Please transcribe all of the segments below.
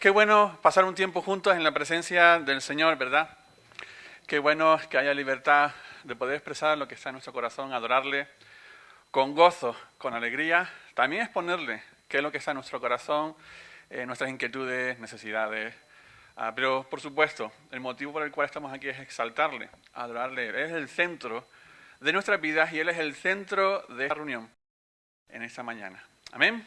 Qué bueno pasar un tiempo juntos en la presencia del Señor, ¿verdad? Qué bueno que haya libertad de poder expresar lo que está en nuestro corazón, adorarle con gozo, con alegría. También exponerle qué es lo que está en nuestro corazón, nuestras inquietudes, necesidades. Pero, por supuesto, el motivo por el cual estamos aquí es exaltarle, adorarle. Él es el centro de nuestras vidas y Él es el centro de esta reunión en esta mañana. Amén.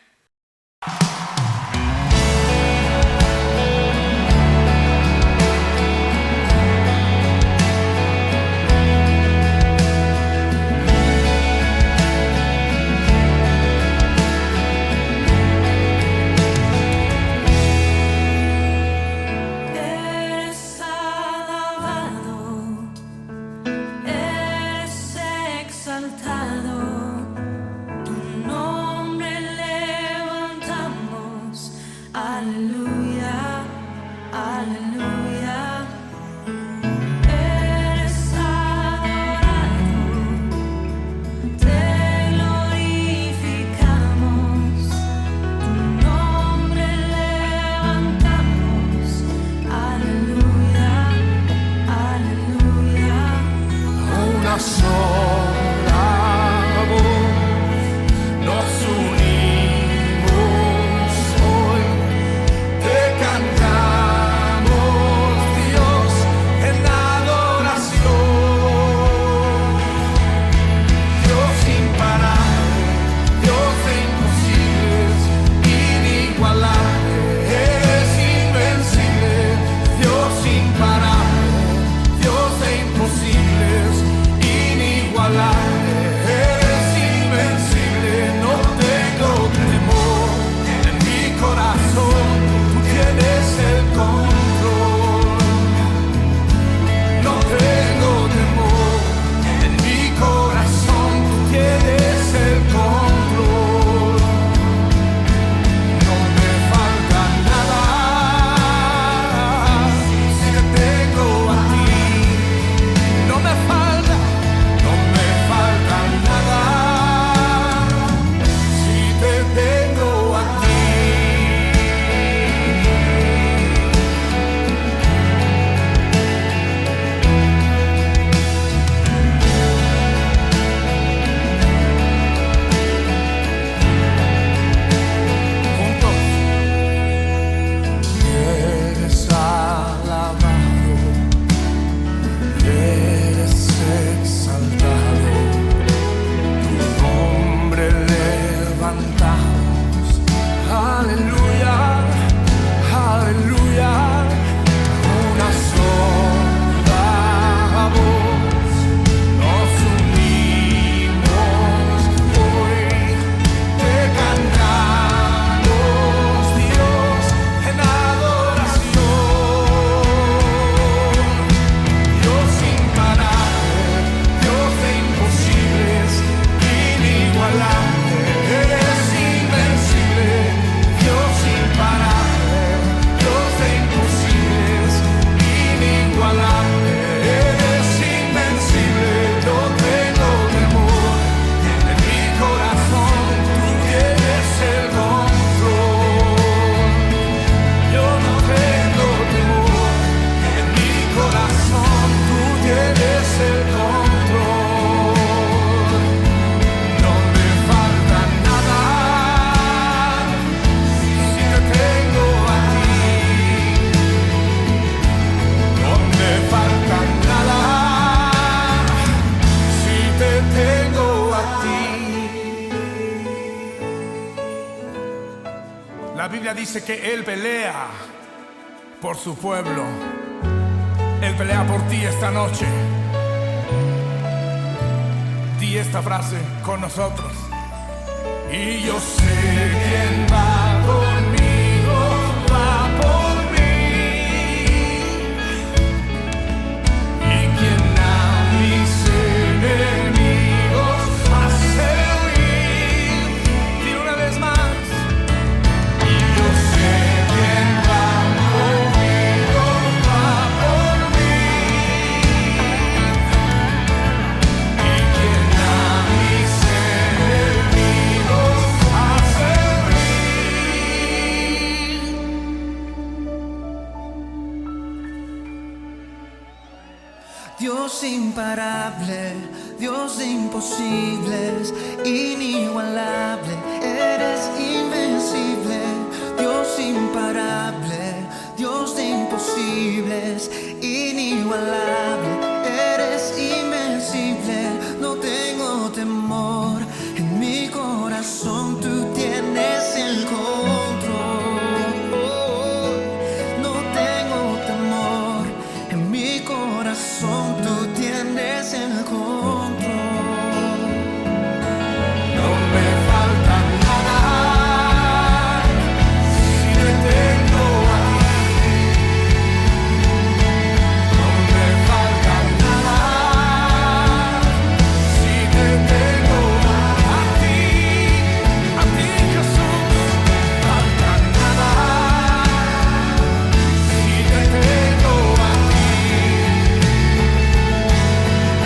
Dice que Él pelea por su pueblo. Él pelea por ti esta noche. Di esta frase con nosotros. Y yo sé quién va conmigo, va por mí. Y quien a mis enemigos hace huir. Di una vez más. Enemigos hace Dios imparable, Dios de imposibles, inigualable, eres invencible. Dios imparable, Dios de imposibles, inigualable, eres invencible. No tengo temor, en mi corazón tú tienes el control. No tengo temor, en mi corazón tú tienes el control. No me falta nada si te tengo a ti. No me falta nada si te tengo a ti. A ti Jesús, no me falta nada si te tengo a ti.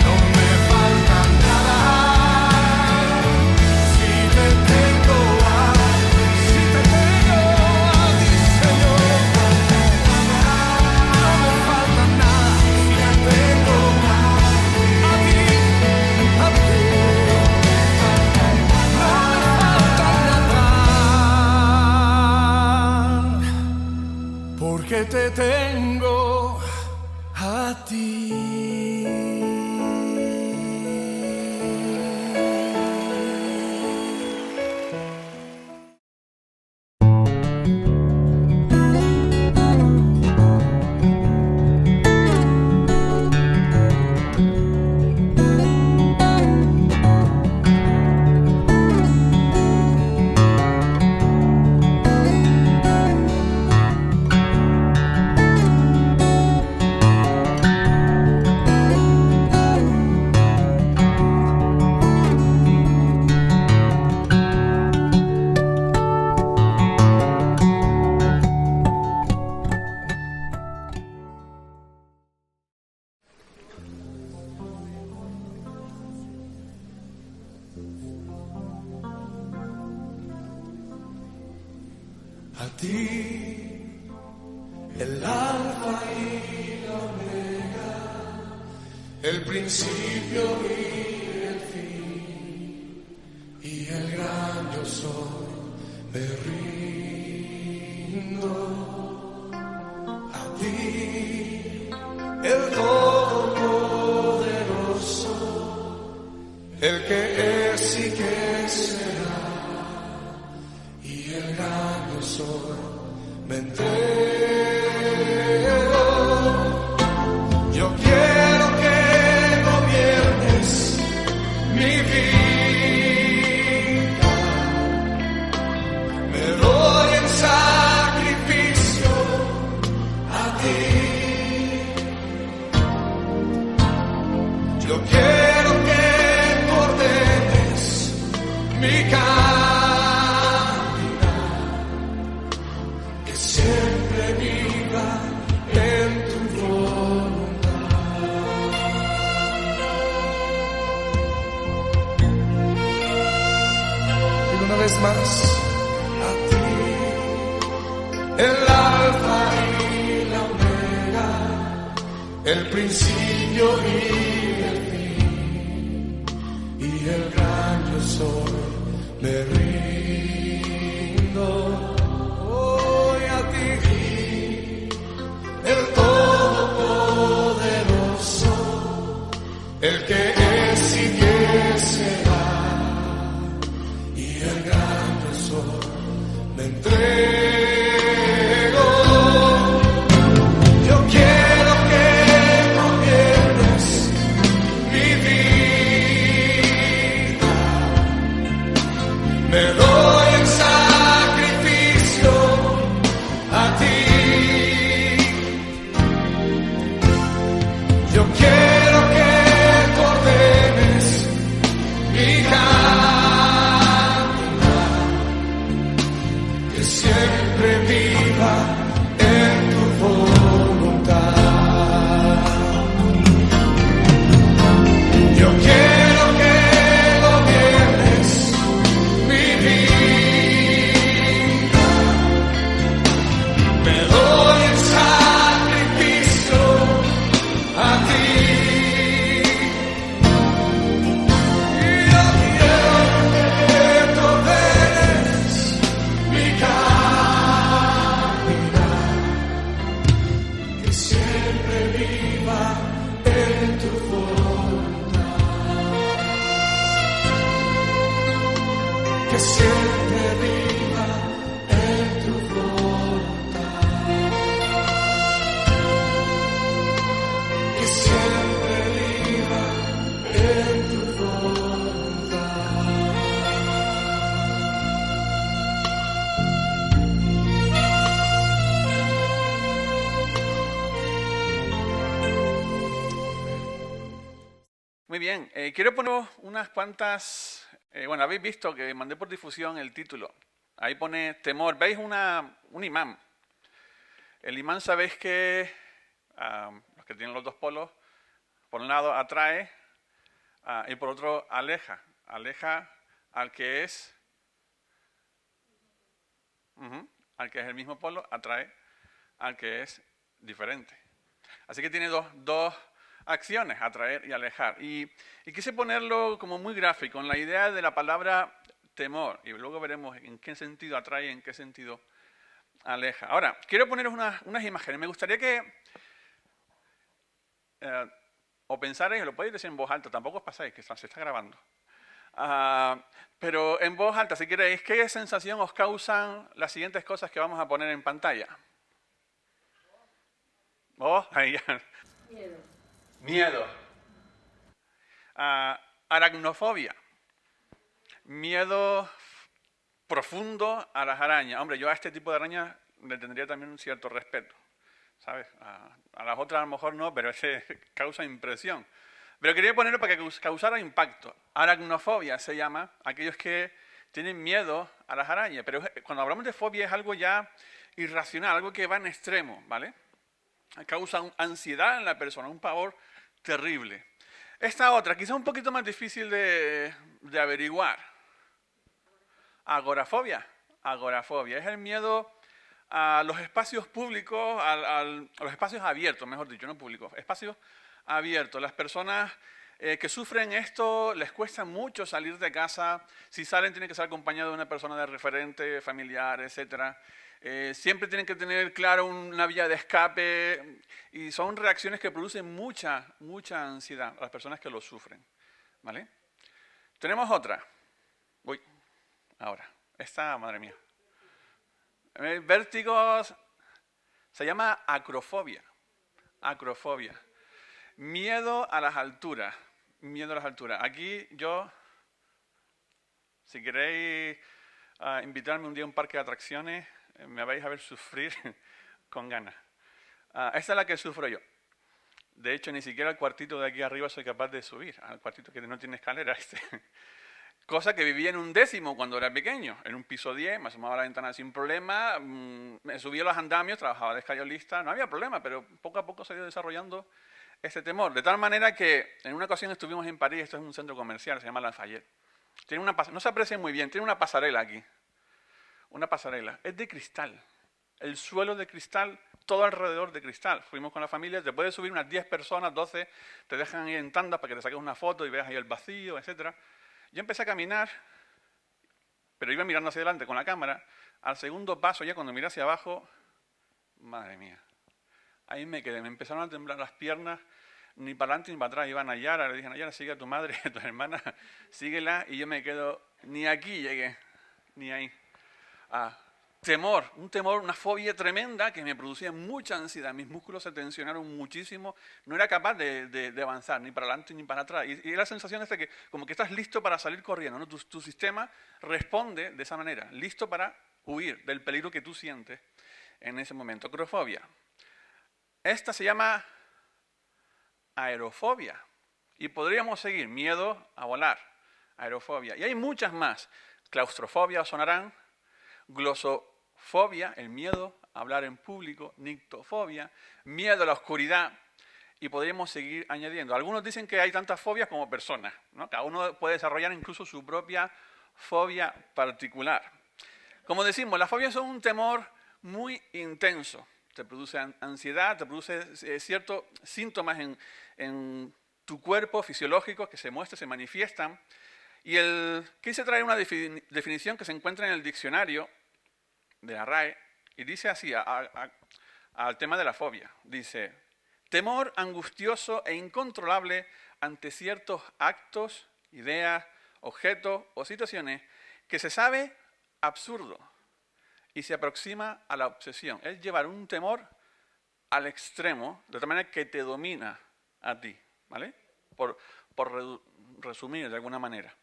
No me falta nada si te tengo a ti, Señor. No me falta nada si te tengo a ti, a ti. No me falta nada porque te tengo a ti. A ti, el alfa y la omega, el principio y el fin, y el gran yo soy, me rindo. A ti, el todopoderoso, el que es y que será, y el gran yo soy, me entrego. Yo quiero que gobiernes mi vida. Me doy en sacrificio a ti. Yo quiero que tú ordenes mi siempre viva en tu voluntad. Y una vez más, a ti, el alfa y la omega, el principio y el fin, y el gran yo soy, me rindo. El todopoderoso, el que es y que será, y el gran yo soy, me entrego. Yo quiero que gobiernes mi vida. Me doy en sacrificio a ti. Yo quiero que tú ordenes que siempre viva en tu voluntad, que siempre viva en tu voluntad. Muy bien, quiero poner unas cuantas, bueno, habéis visto que mandé por difusión el título. Ahí pone temor. ¿Veis un imán? El imán, sabéis que los que tienen los dos polos, por un lado atrae y por otro aleja. Aleja al que es el mismo polo, atrae al que es diferente. Así que tiene dos acciones, atraer y alejar. Y quise ponerlo como muy gráfico, en la idea de la palabra temor. Y luego veremos en qué sentido atrae y en qué sentido aleja. Ahora, quiero poneros unas imágenes. Me gustaría que o pensaréis, lo podéis decir en voz alta, tampoco os pasáis, que se está grabando. Pero en voz alta, si queréis, ¿qué sensación os causan las siguientes cosas que vamos a poner en pantalla? Oh, ahí ya. Miedo. Aracnofobia. Miedo profundo a las arañas. Hombre, yo a este tipo de arañas le tendría también un cierto respeto, ¿sabes? A las otras a lo mejor no, pero ese causa impresión. Pero quería ponerlo para que causara impacto. Aracnofobia se llama aquellos que tienen miedo a las arañas. Pero cuando hablamos de fobia es algo ya irracional, algo que va en extremo, ¿vale? Causa ansiedad en la persona, un pavor terrible. Esta otra, quizá un poquito más difícil de averiguar. Agorafobia. Agorafobia es el miedo a los espacios públicos, a los espacios abiertos, mejor dicho, no públicos, espacios abiertos. Las personas que sufren esto les cuesta mucho salir de casa. Si salen tienen que ser acompañados de una persona de referente, familiar, etcétera. Siempre tienen que tener claro una vía de escape y son reacciones que producen mucha ansiedad a las personas que lo sufren, ¿vale? Tenemos otra. Uy, ahora, esta, madre mía. Vértigos, se llama acrofobia. Acrofobia. Miedo a las alturas. Miedo a las alturas. Aquí yo, si queréis invitarme un día a un parque de atracciones, me vais a ver sufrir con ganas. Esta es la que sufro yo. De hecho, ni siquiera al cuartito de aquí arriba soy capaz de subir, al cuartito que no tiene escalera. Cosa que vivía en un décimo cuando era pequeño, en un piso 10, me asomaba a la ventana sin problema, me subía a los andamios, trabajaba de escayolista, no había problema, pero poco a poco se ha ido desarrollando este temor. De tal manera que en una ocasión estuvimos en París, esto es un centro comercial, se llama Lafayette. Tiene no se aprecia muy bien, tiene una pasarela aquí. Una pasarela. Es de cristal. El suelo de cristal, todo alrededor de cristal. Fuimos con la familia, te puedes subir unas 10 personas, 12, te dejan ahí en tandas para que te saques una foto y veas ahí el vacío, etc. Yo empecé a caminar, pero iba mirando hacia adelante con la cámara. Al segundo paso, ya cuando miré hacia abajo, madre mía, ahí me quedé, me empezaron a temblar las piernas, ni para adelante ni para atrás. Iba a Nayara, le dije, Nayara, sigue a tu madre, a tu hermana, síguela, y yo me quedo, ni aquí llegué, ni ahí. Temor, un temor, una fobia tremenda que me producía mucha ansiedad. Mis músculos se tensionaron muchísimo. No era capaz de avanzar, ni para adelante ni para atrás. Y la sensación es de que como que estás listo para salir corriendo, ¿no? Tu sistema responde de esa manera, listo para huir del peligro que tú sientes en ese momento. Acrofobia. Esta se llama aerofobia. Y podríamos seguir, miedo a volar, aerofobia. Y hay muchas más. Claustrofobia, os sonarán. Glosofobia, el miedo a hablar en público. Nictofobia, miedo a la oscuridad. Y podríamos seguir añadiendo. Algunos dicen que hay tantas fobias como personas, ¿no? Cada uno puede desarrollar incluso su propia fobia particular. Como decimos, las fobias son un temor muy intenso. Te produce ansiedad, te produce ciertos síntomas en tu cuerpo fisiológicos que se muestran, se manifiestan. Y quise traer una definición que se encuentra en el diccionario de la RAE y dice así, al tema de la fobia. Dice, temor angustioso e incontrolable ante ciertos actos, ideas, objetos o situaciones que se sabe absurdo y se aproxima a la obsesión. Es llevar un temor al extremo, de tal manera que te domina a ti, ¿vale? Por resumir de alguna manera.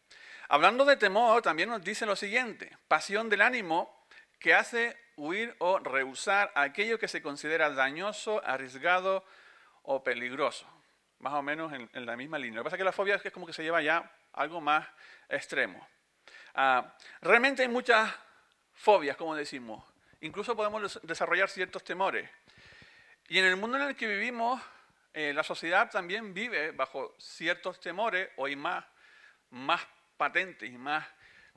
Hablando de temor, también nos dice lo siguiente: pasión del ánimo que hace huir o rehusar aquello que se considera dañoso, arriesgado o peligroso. Más o menos en la misma línea. Lo que pasa es que la fobia es como que se lleva ya a algo más extremo. Realmente hay muchas fobias, como decimos. Incluso podemos desarrollar ciertos temores. Y en el mundo en el que vivimos, la sociedad también vive bajo ciertos temores, hoy más patentes y más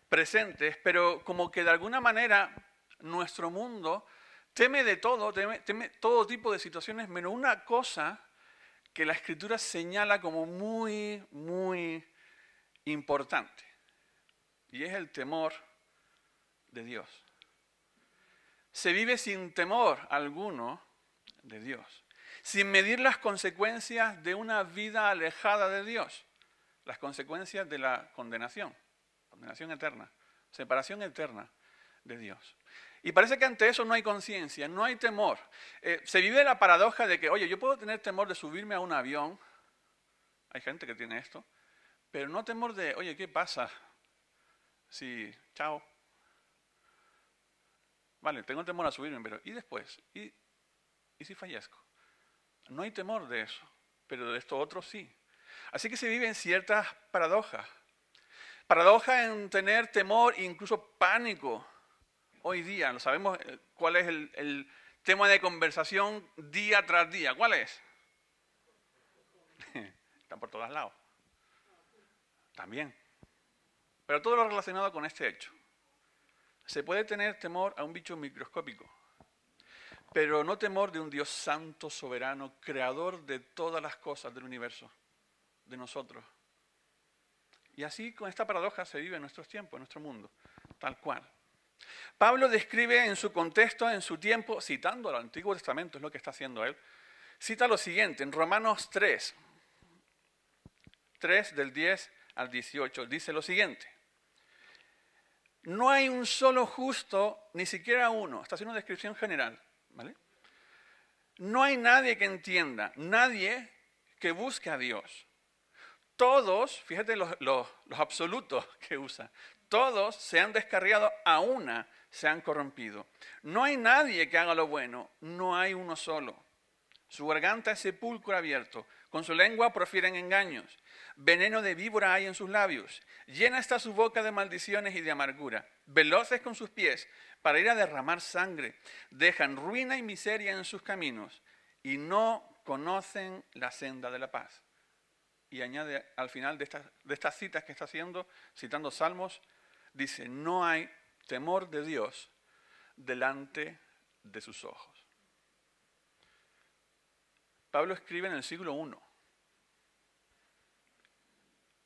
presentes, pero como que de alguna manera nuestro mundo teme de todo, teme todo tipo de situaciones, menos una cosa que la Escritura señala como muy, muy importante. Y es el temor de Dios. Se vive sin temor alguno de Dios, sin medir las consecuencias de una vida alejada de Dios, las consecuencias de la condenación eterna, separación eterna de Dios. Y parece que ante eso no hay conciencia, no hay temor. Se vive la paradoja de que, oye, yo puedo tener temor de subirme a un avión, hay gente que tiene esto, pero no temor de, oye, ¿qué pasa? Sí, chao. Vale, tengo temor a subirme, pero ¿y después? ¿Y si fallezco? No hay temor de eso, pero de esto otro sí. Así que se viven ciertas paradojas. Paradoja en tener temor e incluso pánico. Hoy día, no sabemos cuál es el tema de conversación día tras día. ¿Cuál es? Están por todos lados. También. Pero todo lo relacionado con este hecho. Se puede tener temor a un bicho microscópico, pero no temor de un Dios santo, soberano, creador de todas las cosas del universo, de nosotros. Y así con esta paradoja se vive en nuestros tiempos, en nuestro mundo, tal cual. Pablo describe en su contexto, en su tiempo, citando al Antiguo Testamento, es lo que está haciendo él, cita lo siguiente, en Romanos 3 del 10 al 18, dice lo siguiente: no hay un solo justo, ni siquiera uno. Está haciendo una descripción general, ¿vale? No hay nadie que entienda, nadie que busque a Dios. Todos, fíjate los absolutos que usa, todos se han descarriado, a una se han corrompido. No hay nadie que haga lo bueno, no hay uno solo. Su garganta es sepulcro abierto, con su lengua profieren engaños. Veneno de víbora hay en sus labios. Llena está su boca de maldiciones y de amargura. Veloces con sus pies para ir a derramar sangre. Dejan ruina y miseria en sus caminos y no conocen la senda de la paz. Y añade al final de estas citas que está haciendo, citando Salmos, dice, no hay temor de Dios delante de sus ojos. Pablo escribe en el siglo I.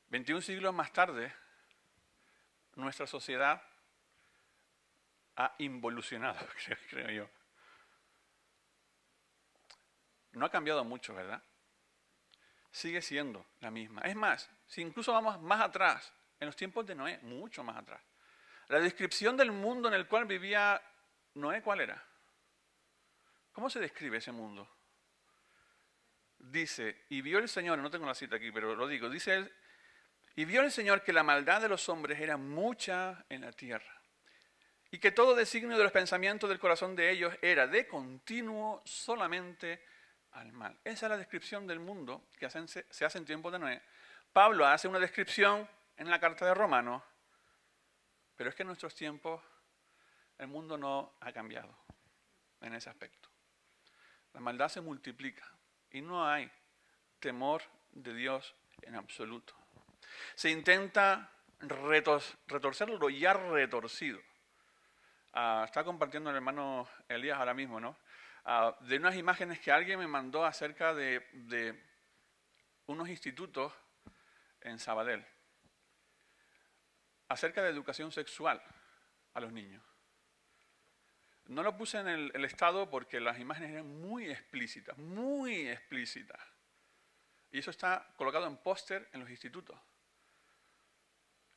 21 siglos más tarde, nuestra sociedad ha involucionado, creo yo. No ha cambiado mucho, ¿verdad? Sigue siendo la misma. Es más, si incluso vamos más atrás, en los tiempos de Noé, mucho más atrás, la descripción del mundo en el cual vivía Noé, ¿cuál era? ¿Cómo se describe ese mundo? Dice, y vio el Señor, no tengo la cita aquí, pero lo digo, dice él, y vio el Señor que la maldad de los hombres era mucha en la tierra, y que todo designio de los pensamientos del corazón de ellos era de continuo solamente al mal. Esa es la descripción del mundo que se hace en tiempos de Noé. Pablo hace una descripción en la carta de Romanos, pero es que en nuestros tiempos el mundo no ha cambiado en ese aspecto. La maldad se multiplica y no hay temor de Dios en absoluto. Se intenta retorcer lo ya retorcido. Está compartiendo el hermano Elías ahora mismo, ¿no? De unas imágenes que alguien me mandó acerca de unos institutos en Sabadell, acerca de educación sexual a los niños. No lo puse en el estado porque las imágenes eran muy explícitas, muy explícitas. Y eso está colocado en póster en los institutos.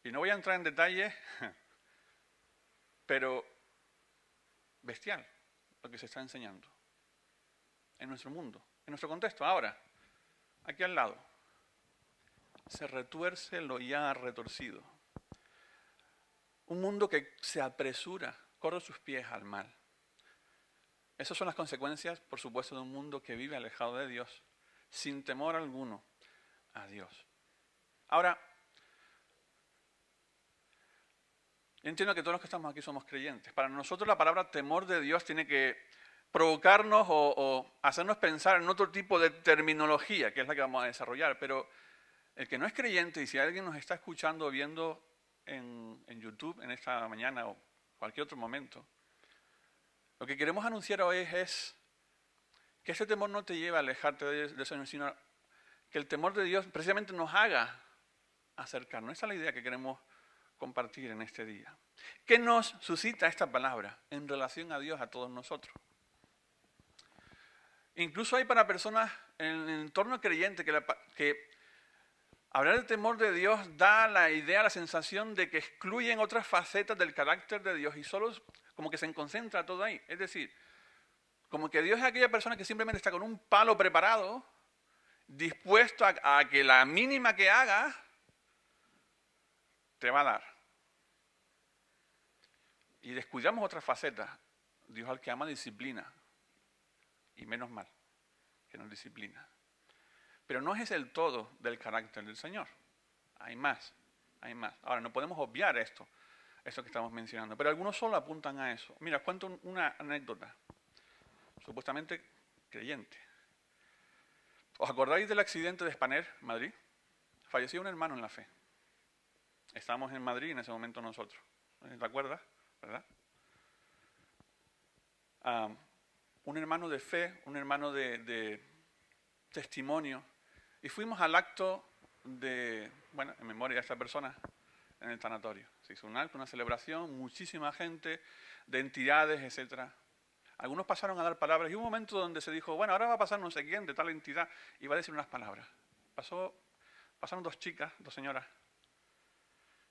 Y no voy a entrar en detalle, pero bestial lo que se está enseñando en nuestro mundo, en nuestro contexto. Ahora, aquí al lado, se retuerce lo ya retorcido. Un mundo que se apresura, corre sus pies al mal. Esas son las consecuencias, por supuesto, de un mundo que vive alejado de Dios, sin temor alguno a Dios. Ahora, yo entiendo que todos los que estamos aquí somos creyentes. Para nosotros la palabra temor de Dios tiene que provocarnos o hacernos pensar en otro tipo de terminología, que es la que vamos a desarrollar. Pero el que no es creyente, y si alguien nos está escuchando o viendo en YouTube en esta mañana o cualquier otro momento, lo que queremos anunciar hoy es que ese temor no te lleve a alejarte de eso, sino que el temor de Dios precisamente nos haga acercarnos. Esa es la idea que queremos compartir en este día. ¿Qué nos suscita esta palabra en relación a Dios, a todos nosotros? Incluso hay para personas en el entorno creyente que hablar del temor de Dios da la idea, la sensación de que excluyen otras facetas del carácter de Dios y solo como que se concentra todo ahí. Es decir, como que Dios es aquella persona que simplemente está con un palo preparado, dispuesto a que la mínima que haga te va a dar. Y descuidamos otras facetas. Dios al que ama disciplina. Y menos mal que nos disciplina. Pero no es el todo del carácter del Señor. Hay más, hay más. Ahora, no podemos obviar esto que estamos mencionando. Pero algunos solo apuntan a eso. Mira, os cuento una anécdota. Supuestamente creyente. ¿Os acordáis del accidente de Spanair, Madrid? Falleció un hermano en la fe. Estábamos en Madrid en ese momento nosotros. ¿Te acuerdas? ¿Verdad? Un hermano de fe, un hermano de testimonio. Y fuimos al acto en memoria de esta persona, en el tanatorio. Se hizo un acto, una celebración, muchísima gente, de entidades, etcétera. Algunos pasaron a dar palabras y hubo un momento donde se dijo, bueno, ahora va a pasar no sé quién de tal entidad y va a decir unas palabras. Pasaron dos chicas, dos señoras.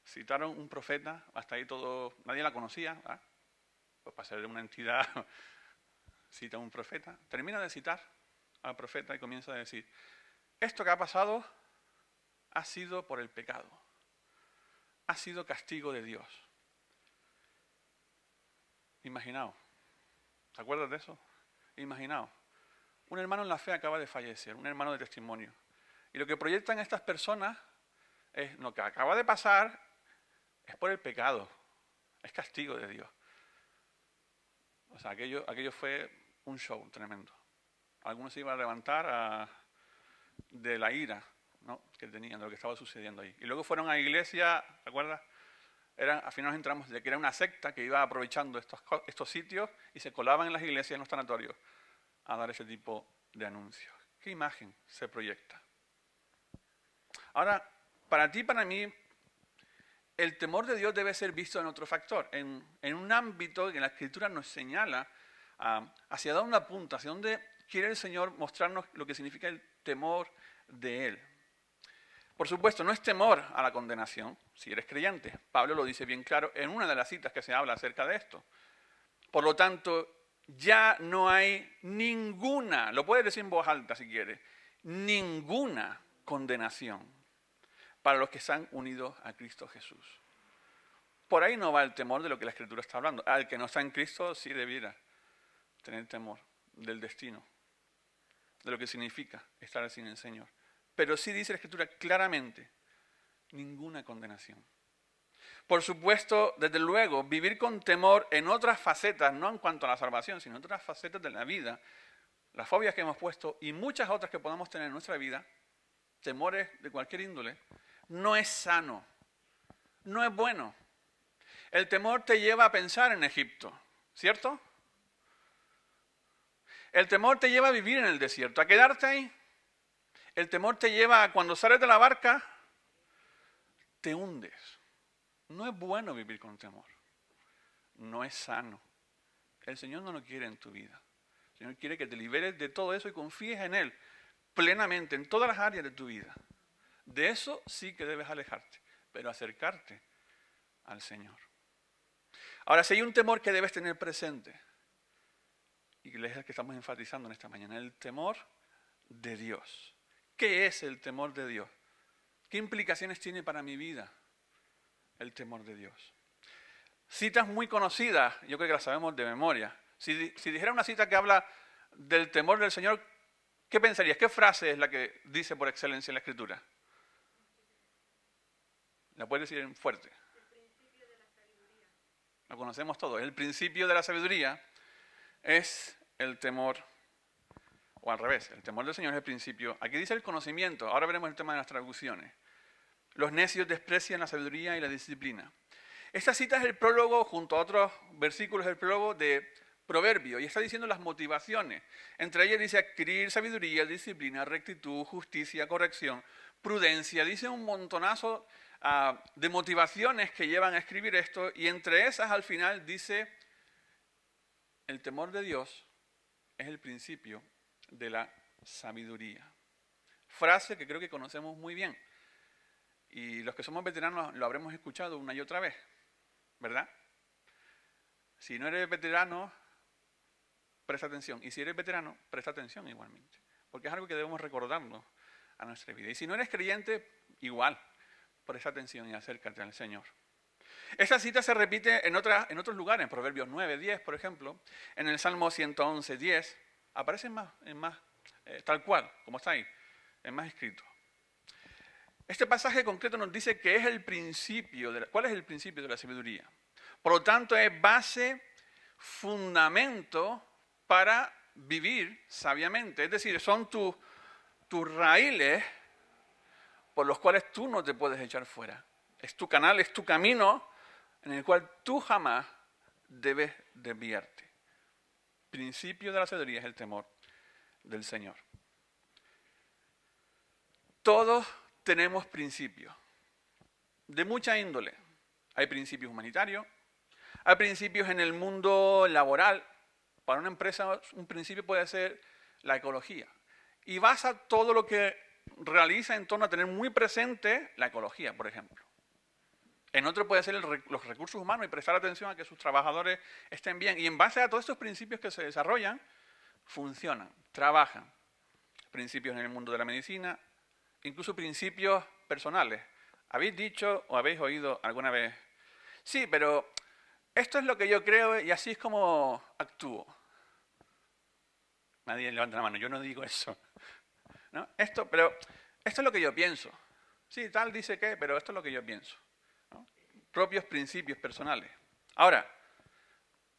Citaron un profeta, hasta ahí todo, nadie la conocía, ¿verdad? Pues para ser de una entidad, cita a un profeta. Termina de citar al profeta y comienza a decir, esto que ha pasado ha sido por el pecado, ha sido castigo de Dios. Imaginaos, ¿te acuerdas de eso? Imaginaos, un hermano en la fe acaba de fallecer, un hermano de testimonio. Y lo que proyectan estas personas es lo que acaba de pasar es por el pecado, es castigo de Dios. O sea, aquello fue un show tremendo. Algunos se iban a levantar de la ira, ¿no?, que tenían, de lo que estaba sucediendo ahí. Y luego fueron a la iglesia, ¿te acuerdas? Al final nos enteramos de que era una secta que iba aprovechando estos sitios y se colaban en las iglesias, en los sanatorios, a dar ese tipo de anuncios. ¿Qué imagen se proyecta? Ahora, para ti y para mí, el temor de Dios debe ser visto en otro factor, en un ámbito que la Escritura nos señala hacia dónde apunta, hacia dónde quiere el Señor mostrarnos lo que significa el temor de Él. Por supuesto, no es temor a la condenación, si eres creyente. Pablo lo dice bien claro en una de las citas que se habla acerca de esto. Por lo tanto, ya no hay ninguna, lo puedes decir en voz alta si quieres, ninguna condenación para los que están unidos a Cristo Jesús. Por ahí no va el temor de lo que la Escritura está hablando. Al que no está en Cristo sí debiera tener temor del destino, de lo que significa estar sin el Señor. Pero sí dice la Escritura claramente, ninguna condenación. Por supuesto, desde luego, vivir con temor en otras facetas, no en cuanto a la salvación, sino en otras facetas de la vida, las fobias que hemos puesto y muchas otras que podamos tener en nuestra vida, temores de cualquier índole, no es sano, no es bueno. El temor te lleva a pensar en Egipto, ¿cierto? El temor te lleva a vivir en el desierto, a quedarte ahí. El temor te lleva a cuando sales de la barca, te hundes. No es bueno vivir con temor. No es sano. El Señor no lo quiere en tu vida. El Señor quiere que te liberes de todo eso y confíes en Él plenamente, en todas las áreas de tu vida. De eso sí que debes alejarte, pero acercarte al Señor. Ahora, si hay un temor que debes tener presente, y es el que estamos enfatizando en esta mañana, el temor de Dios. ¿Qué es el temor de Dios? ¿Qué implicaciones tiene para mi vida el temor de Dios? Citas muy conocidas, yo creo que las sabemos de memoria. Si dijera una cita que habla del temor del Señor, ¿qué pensarías? ¿Qué frase es la que dice por excelencia en la Escritura? La puedes decir en fuerte. El principio de la sabiduría. Lo conocemos todos. El principio de la sabiduría es el temor, o al revés, el temor del Señor es el principio. Aquí dice el conocimiento, ahora veremos el tema de las traducciones. Los necios desprecian la sabiduría y la disciplina. Esta cita es el prólogo, junto a otros versículos, el prólogo de Proverbios, y está diciendo las motivaciones. Entre ellas dice adquirir sabiduría, disciplina, rectitud, justicia, corrección, prudencia. Dice un montonazo de motivaciones que llevan a escribir esto, y entre esas al final dice el temor de Dios es el principio de la sabiduría. Frase que creo que conocemos muy bien. Y los que somos veteranos lo habremos escuchado una y otra vez, ¿verdad? Si no eres veterano, presta atención. Y si eres veterano, presta atención igualmente. Porque es algo que debemos recordarnos a nuestra vida. Y si no eres creyente, igual, presta atención y acércate al Señor. Esta cita se repite en otros lugares, en Proverbios 9, 10, por ejemplo, en el Salmo 111, 10, aparece en más tal cual, como está ahí, en más escrito. Este pasaje concreto nos dice que es el principio, ¿cuál es el principio de la sabiduría? Por lo tanto, es base, fundamento para vivir sabiamente. Es decir, son tus raíles por los cuales tú no te puedes echar fuera. Es tu canal, es tu camino en el cual tú jamás debes desviarte. Principio de la sabiduría es el temor del Señor. Todos tenemos principios de mucha índole. Hay principios humanitarios, hay principios en el mundo laboral. Para una empresa un principio puede ser la ecología. Y basa todo lo que realiza en torno a tener muy presente la ecología, por ejemplo. En otro puede ser los recursos humanos y prestar atención a que sus trabajadores estén bien. Y en base a todos estos principios que se desarrollan, funcionan, trabajan. Principios en el mundo de la medicina, incluso principios personales. ¿Habéis dicho o habéis oído alguna vez? Sí, pero esto es lo que yo creo y así es como actúo. Nadie levanta la mano, yo no digo eso. ¿No? Esto es lo que yo pienso. Sí, tal dice que, pero esto es lo que yo pienso. ¿No? Propios principios personales. Ahora,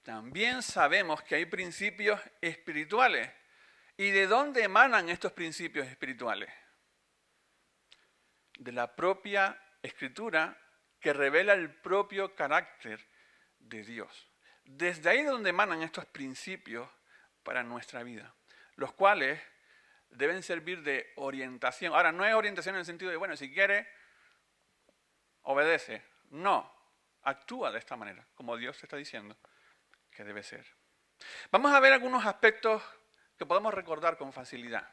también sabemos que hay principios espirituales. ¿Y de dónde emanan estos principios espirituales? De la propia Escritura que revela el propio carácter de Dios. Desde ahí es donde emanan estos principios para nuestra vida, los cuales deben servir de orientación. Ahora, no es orientación en el sentido de, bueno, si quieres, obedece. No, actúa de esta manera, como Dios te está diciendo que debe ser. Vamos a ver algunos aspectos que podemos recordar con facilidad.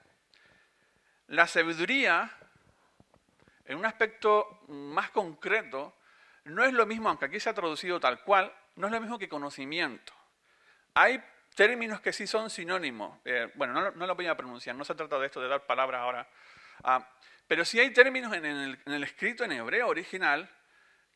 La sabiduría, en un aspecto más concreto, no es lo mismo, aunque aquí se ha traducido tal cual, no es lo mismo que conocimiento. Hay términos que sí son sinónimos. Bueno, no lo voy a pronunciar, no se trata de esto de dar palabras ahora. Pero sí hay términos en el escrito en hebreo original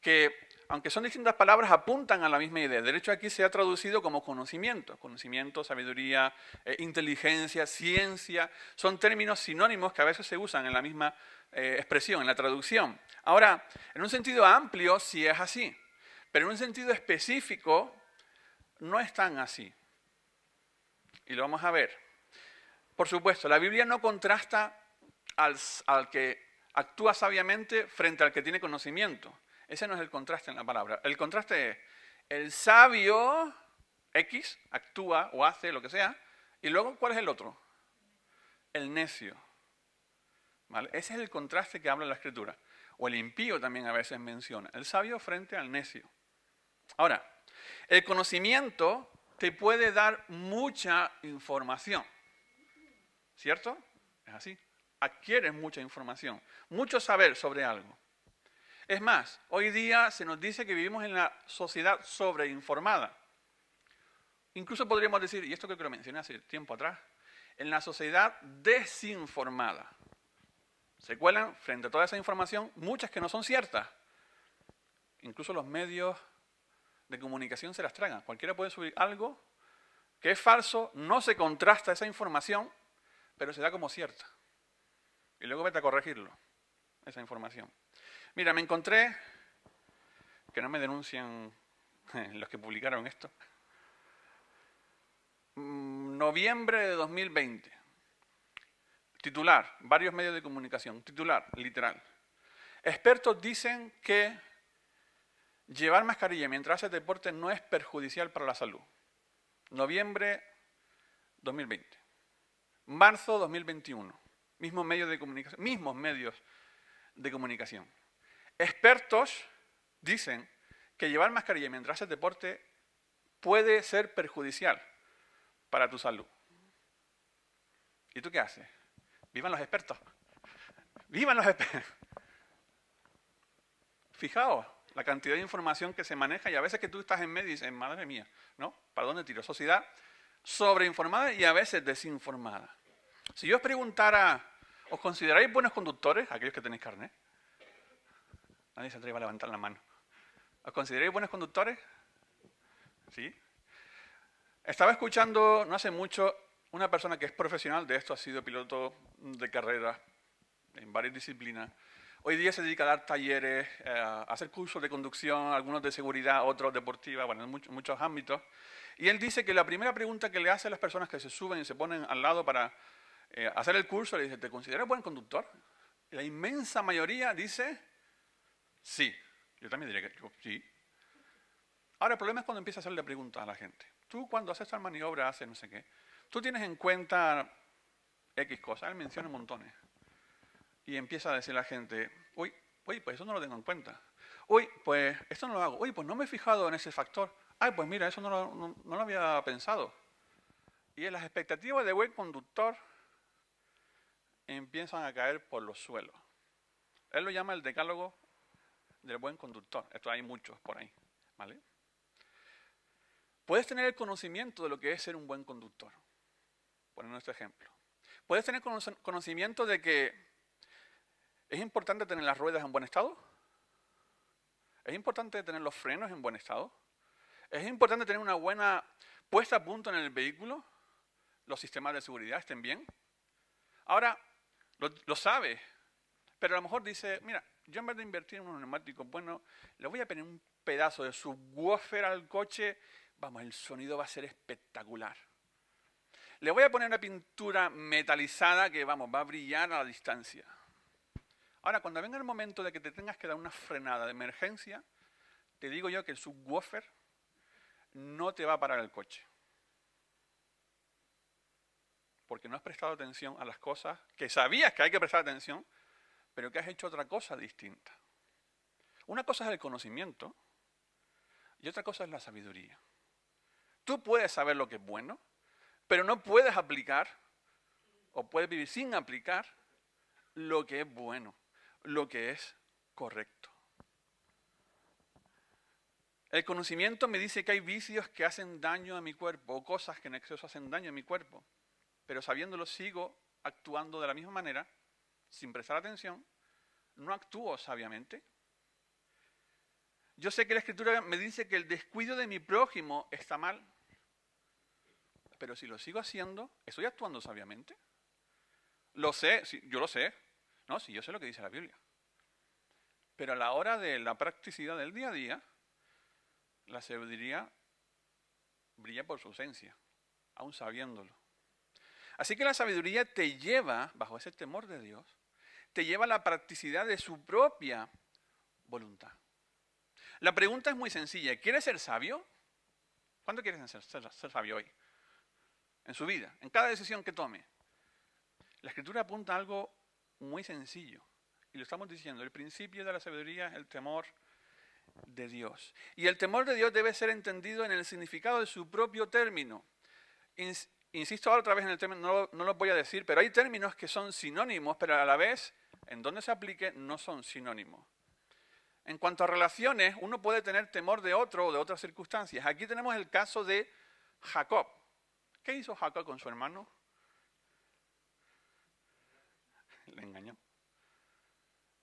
que, aunque son distintas palabras, apuntan a la misma idea. De hecho, aquí se ha traducido como conocimiento. Conocimiento, sabiduría, inteligencia, ciencia. Son términos sinónimos que a veces se usan en la misma expresión, en la traducción. Ahora, en un sentido amplio sí es así, pero en un sentido específico no es tan así. Y lo vamos a ver. Por supuesto, la Biblia no contrasta al que actúa sabiamente frente al que tiene conocimiento. Ese no es el contraste en la palabra. El contraste es el sabio X actúa o hace lo que sea, y luego ¿cuál es el otro? El necio. ¿Vale? Ese es el contraste que habla la Escritura. O el impío también a veces menciona. El sabio frente al necio. Ahora, el conocimiento te puede dar mucha información. ¿Cierto? Es así. Adquieres mucha información, mucho saber sobre algo. Es más, hoy día se nos dice que vivimos en la sociedad sobreinformada. Incluso podríamos decir, y esto creo que lo mencioné hace tiempo atrás, en la sociedad desinformada. Se cuelan frente a toda esa información muchas que no son ciertas. Incluso los medios de comunicación se las tragan. Cualquiera puede subir algo que es falso, no se contrasta esa información, pero se da como cierta. Y luego vete a corregirlo, esa información. Mira, me encontré, que no me denuncian los que publicaron esto, noviembre de 2020. Titular, varios medios de comunicación, titular, literal. Expertos dicen que llevar mascarilla mientras haces deporte no es perjudicial para la salud. Noviembre 2020. Marzo 2021. Mismos medios de comunicación. Expertos dicen que llevar mascarilla mientras haces deporte puede ser perjudicial para tu salud. ¿Y tú qué haces? ¡Vivan los expertos! ¡Vivan los expertos! Fijaos la cantidad de información que se maneja y a veces que tú estás en medio y dices, madre mía, ¿no? ¿Para dónde tiro? Sociedad sobreinformada y a veces desinformada. Si yo os preguntara, ¿os consideráis buenos conductores, aquellos que tenéis carnet? Nadie se atreve a levantar la mano. ¿Os consideráis buenos conductores? ¿Sí? Estaba escuchando no hace mucho una persona que es profesional de esto, ha sido piloto de carrera en varias disciplinas. Hoy día se dedica a dar talleres, a hacer cursos de conducción, algunos de seguridad, otros deportiva, bueno, en muchos ámbitos. Y él dice que la primera pregunta que le hace a las personas que se suben y se ponen al lado para hacer el curso, le dice, ¿te consideras buen conductor? Y la inmensa mayoría dice, sí. Yo también diría que sí. Ahora, el problema es cuando empieza a hacerle preguntas a la gente. Tú cuando haces tal maniobra, haces no sé qué. Tú tienes en cuenta X cosas, él menciona montones. Y empieza a decir a la gente, uy, pues eso no lo tengo en cuenta. Uy, pues esto no lo hago. Uy, pues no me he fijado en ese factor. Ay, pues mira, eso no lo había pensado. Y en las expectativas de buen conductor empiezan a caer por los suelos. Él lo llama el decálogo del buen conductor. Esto hay muchos por ahí, ¿vale? Puedes tener el conocimiento de lo que es ser un buen conductor. Poniendo este ejemplo. Puedes tener conocimiento de que es importante tener las ruedas en buen estado. Es importante tener los frenos en buen estado. Es importante tener una buena puesta a punto en el vehículo. Los sistemas de seguridad estén bien. Ahora, lo sabe, pero a lo mejor dice, mira, yo en vez de invertir en unos neumáticos buenos, le voy a poner un pedazo de subwoofer al coche. Vamos, el sonido va a ser espectacular. Le voy a poner una pintura metalizada que, vamos, va a brillar a la distancia. Ahora, cuando venga el momento de que te tengas que dar una frenada de emergencia, te digo yo que el subwoofer no te va a parar el coche. Porque no has prestado atención a las cosas que sabías que hay que prestar atención, pero que has hecho otra cosa distinta. Una cosa es el conocimiento y otra cosa es la sabiduría. Tú puedes saber lo que es bueno, pero no puedes aplicar o puedes vivir sin aplicar lo que es bueno, lo que es correcto. El conocimiento me dice que hay vicios que hacen daño a mi cuerpo o cosas que en exceso hacen daño a mi cuerpo, pero sabiéndolo sigo actuando de la misma manera, sin prestar atención, no actúo sabiamente. Yo sé que la Escritura me dice que el descuido de mi prójimo está mal, pero si lo sigo haciendo, ¿estoy actuando sabiamente? Lo sé, sí, yo lo sé. No, sí, yo sé lo que dice la Biblia. Pero a la hora de la practicidad del día a día, la sabiduría brilla por su ausencia, aún sabiéndolo. Así que la sabiduría te lleva, bajo ese temor de Dios, te lleva a la practicidad de su propia voluntad. La pregunta es muy sencilla. ¿Quieres ser sabio? ¿Cuánto quieres ser sabio hoy? En su vida, en cada decisión que tome. La Escritura apunta a algo muy sencillo. Y lo estamos diciendo, el principio de la sabiduría es el temor de Dios. Y el temor de Dios debe ser entendido en el significado de su propio término. Insisto ahora otra vez en el término, no lo voy a decir, pero hay términos que son sinónimos, pero a la vez, en donde se aplique, no son sinónimos. En cuanto a relaciones, uno puede tener temor de otro o de otras circunstancias. Aquí tenemos el caso de Jacob. ¿Qué hizo Jacob con su hermano? Le engañó.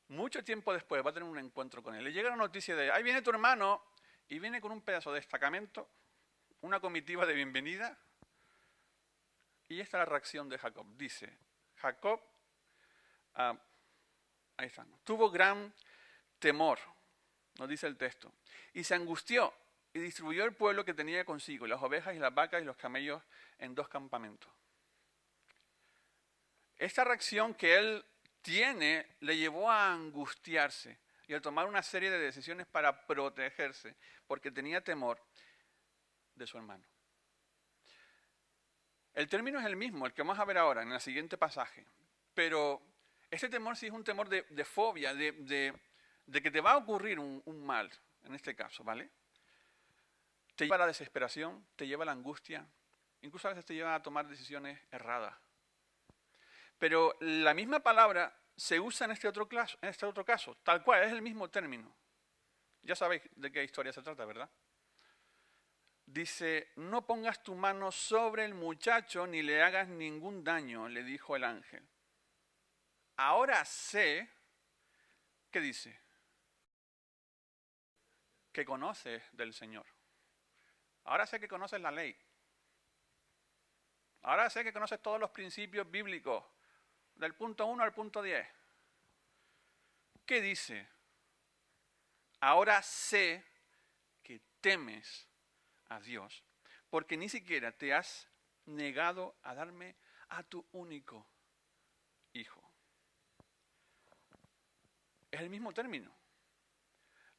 Mucho tiempo después va a tener un encuentro con él. Le llega la noticia de, ahí viene tu hermano, y viene con un pedazo de destacamento, una comitiva de bienvenida. Y esta es la reacción de Jacob. Dice, Jacob, ahí está, tuvo gran temor, nos dice el texto, y se angustió y distribuyó el pueblo que tenía consigo, las ovejas y las vacas y los camellos en 2 campamentos. Esta reacción que él tiene le llevó a angustiarse y a tomar una serie de decisiones para protegerse, porque tenía temor de su hermano. El término es el mismo, el que vamos a ver ahora en el siguiente pasaje, pero este temor sí es un temor de fobia, de que te va a ocurrir un mal, en este caso, ¿vale? Te lleva a la desesperación, te lleva a la angustia, incluso a veces te lleva a tomar decisiones erradas. Pero la misma palabra se usa en este otro caso, tal cual, es el mismo término. Ya sabéis de qué historia se trata, ¿verdad? Dice, no pongas tu mano sobre el muchacho ni le hagas ningún daño, le dijo el ángel. Ahora sé, ¿qué dice? Que conoces del Señor. Ahora sé que conoces la ley. Ahora sé que conoces todos los principios bíblicos, del punto 1 al punto 10. ¿Qué dice? Ahora sé que temes a Dios, porque ni siquiera te has negado a darme a tu único hijo. Es el mismo término,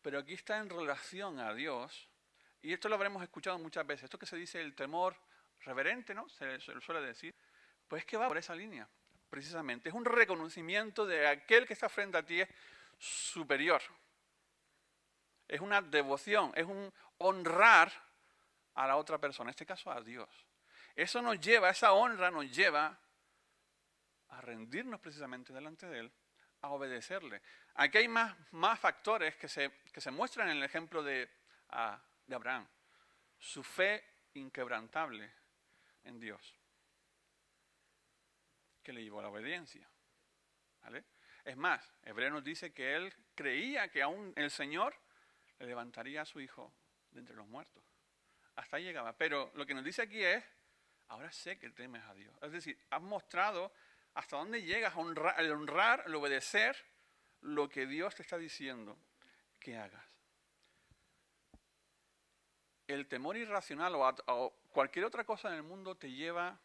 pero aquí está en relación a Dios, y esto lo habremos escuchado muchas veces, esto que se dice el temor reverente, ¿no? Se lo suele decir, pues es que va por esa línea, precisamente. Es un reconocimiento de aquel que está frente a ti es superior. Es una devoción, es un honrar a la otra persona, en este caso a Dios. Eso nos lleva, esa honra nos lleva a rendirnos precisamente delante de Él, a obedecerle. Aquí hay más factores que se muestran en el ejemplo de Abraham. Su fe inquebrantable en Dios, que le llevó a la obediencia. ¿Vale? Es más, Hebreo nos dice que él creía que aún el Señor le levantaría a su hijo de entre los muertos. Hasta ahí llegaba. Pero lo que nos dice aquí es, ahora sé que temes a Dios. Es decir, has mostrado hasta dónde llegas al honrar, al obedecer lo que Dios te está diciendo que hagas. El temor irracional o cualquier otra cosa en el mundo te lleva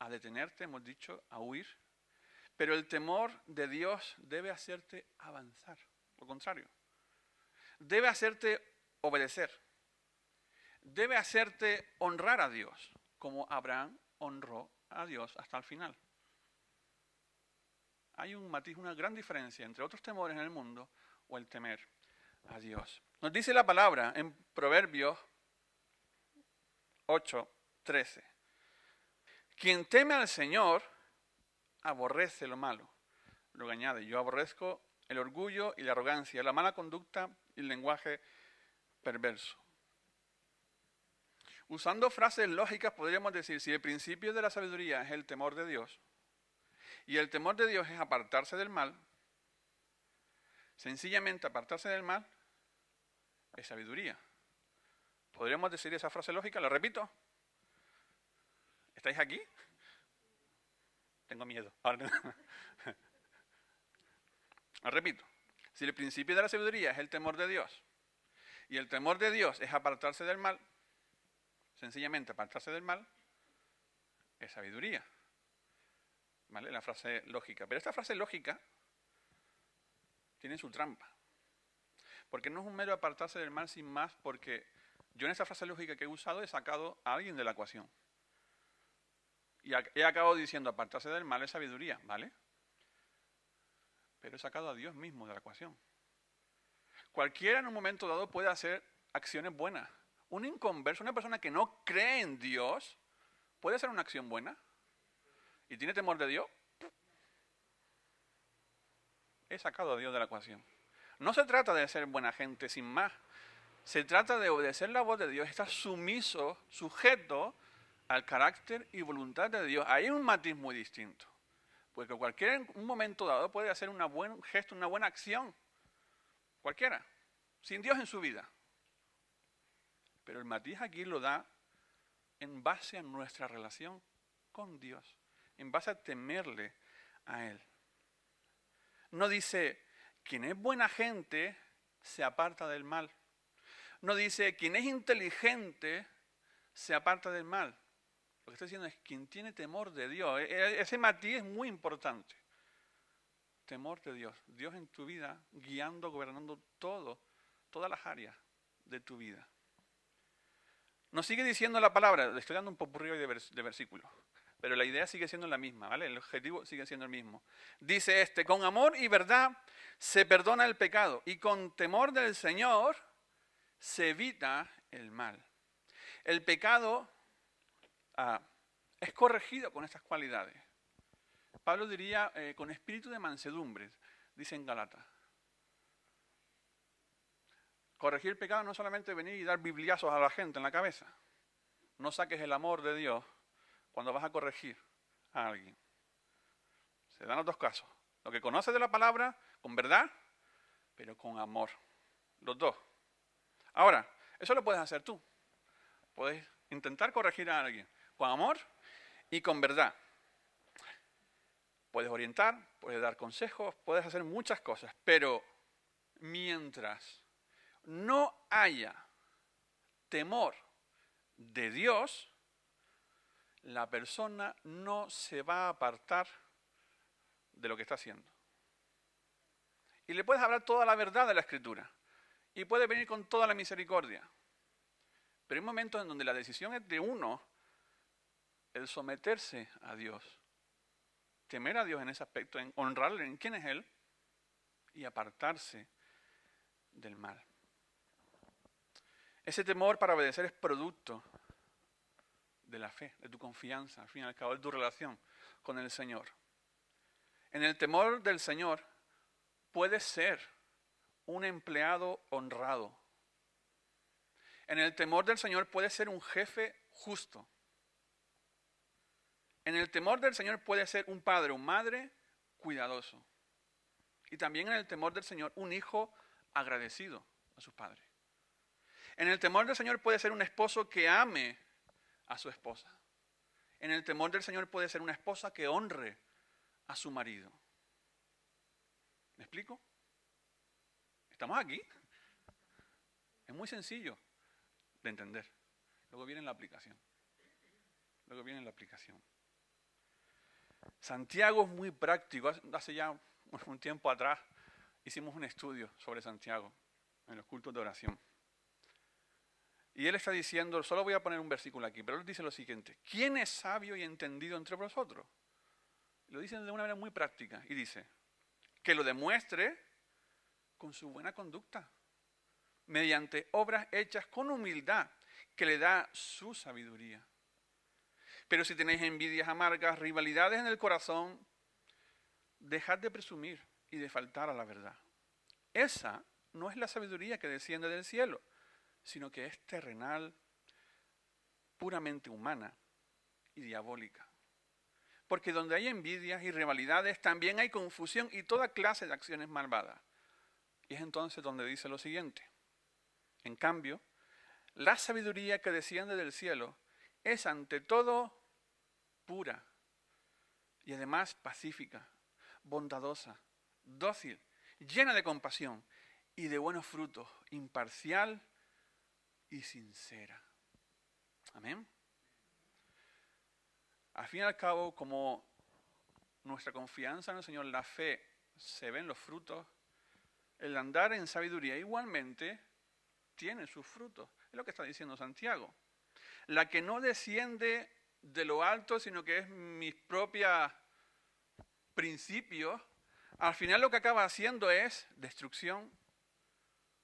a detenerte, hemos dicho, a huir. Pero el temor de Dios debe hacerte avanzar. Lo contrario. Debe hacerte obedecer. Debe hacerte honrar a Dios, como Abraham honró a Dios hasta el final. Hay un matiz, una gran diferencia entre otros temores en el mundo o el temer a Dios. Nos dice la palabra en Proverbios 8:13. Quien teme al Señor aborrece lo malo. Luego añade, yo aborrezco el orgullo y la arrogancia, la mala conducta y el lenguaje perverso. Usando frases lógicas podríamos decir, si el principio de la sabiduría es el temor de Dios, y el temor de Dios es apartarse del mal, sencillamente apartarse del mal es sabiduría. ¿Podríamos decir esa frase lógica? ¿Lo repito? ¿Estáis aquí? Tengo miedo. Ahora lo repito. Si el principio de la sabiduría es el temor de Dios, y el temor de Dios es apartarse del mal, sencillamente apartarse del mal, es sabiduría. ¿Vale? La frase lógica. Pero esta frase lógica tiene su trampa. Porque no es un mero apartarse del mal sin más, porque yo en esta frase lógica que he usado he sacado a alguien de la ecuación. Y he acabado diciendo apartarse del mal es sabiduría, ¿vale? Pero he sacado a Dios mismo de la ecuación. Cualquiera en un momento dado puede hacer acciones buenas. Un inconverso, una persona que no cree en Dios, puede hacer una acción buena. ¿Y tiene temor de Dios? He sacado a Dios de la ecuación. No se trata de ser buena gente sin más. Se trata de obedecer la voz de Dios, estar sumiso, sujeto al carácter y voluntad de Dios. Hay un matiz muy distinto. Porque cualquiera en un momento dado puede hacer un buen gesto, una buena acción. Cualquiera. Sin Dios en su vida. Pero el matiz aquí lo da en base a nuestra relación con Dios. En base a temerle a Él. No dice, quien es buena gente se aparta del mal. No dice, quien es inteligente se aparta del mal. Lo que está diciendo es, quien tiene temor de Dios. Ese matiz es muy importante. Temor de Dios. Dios en tu vida, guiando, gobernando todas las áreas de tu vida. Nos sigue diciendo la palabra, le estoy dando un popurrí de versículos, pero la idea sigue siendo la misma, ¿vale? El objetivo sigue siendo el mismo. Dice con amor y verdad se perdona el pecado y con temor del Señor se evita el mal. El pecado es corregido con estas cualidades. Pablo diría con espíritu de mansedumbre, dice en Gálatas. Corregir el pecado no es solamente venir y dar bibliazos a la gente en la cabeza. No saques el amor de Dios cuando vas a corregir a alguien. Se dan los dos casos. Lo que conoces de la palabra con verdad, pero con amor. Los dos. Ahora, eso lo puedes hacer tú. Puedes intentar corregir a alguien con amor y con verdad. Puedes orientar, puedes dar consejos, puedes hacer muchas cosas, pero mientras no haya temor de Dios, la persona no se va a apartar de lo que está haciendo. Y le puedes hablar toda la verdad de la Escritura. Y puede venir con toda la misericordia. Pero hay momentos en donde la decisión es de uno, el someterse a Dios. Temer a Dios en ese aspecto, en honrarle en quién es Él y apartarse del mal. Ese temor para obedecer es producto de la fe, de tu confianza, al fin y al cabo, de tu relación con el Señor. En el temor del Señor puedes ser un empleado honrado. En el temor del Señor puedes ser un jefe justo. En el temor del Señor puedes ser un padre o madre cuidadoso. Y también en el temor del Señor un hijo agradecido a sus padres. En el temor del Señor puede ser un esposo que ame a su esposa. En el temor del Señor puede ser una esposa que honre a su marido. ¿Me explico? ¿Estamos aquí? Es muy sencillo de entender. Luego viene la aplicación. Santiago es muy práctico. Hace ya un tiempo atrás hicimos un estudio sobre Santiago en los cultos de oración. Y él está diciendo, solo voy a poner un versículo aquí, pero él dice lo siguiente: ¿quién es sabio y entendido entre vosotros? Lo dice de una manera muy práctica y dice, que lo demuestre con su buena conducta, mediante obras hechas con humildad, que le da su sabiduría. Pero si tenéis envidias amargas, rivalidades en el corazón, dejad de presumir y de faltar a la verdad. Esa no es la sabiduría que desciende del cielo, sino que es terrenal, puramente humana y diabólica. Porque donde hay envidias y rivalidades, también hay confusión y toda clase de acciones malvadas. Y es entonces donde dice lo siguiente: en cambio, la sabiduría que desciende del cielo es ante todo pura y además pacífica, bondadosa, dócil, llena de compasión y de buenos frutos, imparcial y sincera. Amén. Al fin y al cabo, como nuestra confianza en el Señor, la fe, se ven los frutos, el andar en sabiduría igualmente tiene sus frutos. Es lo que está diciendo Santiago. La que no desciende de lo alto, sino que es mis propios principios, al final lo que acaba haciendo es destrucción,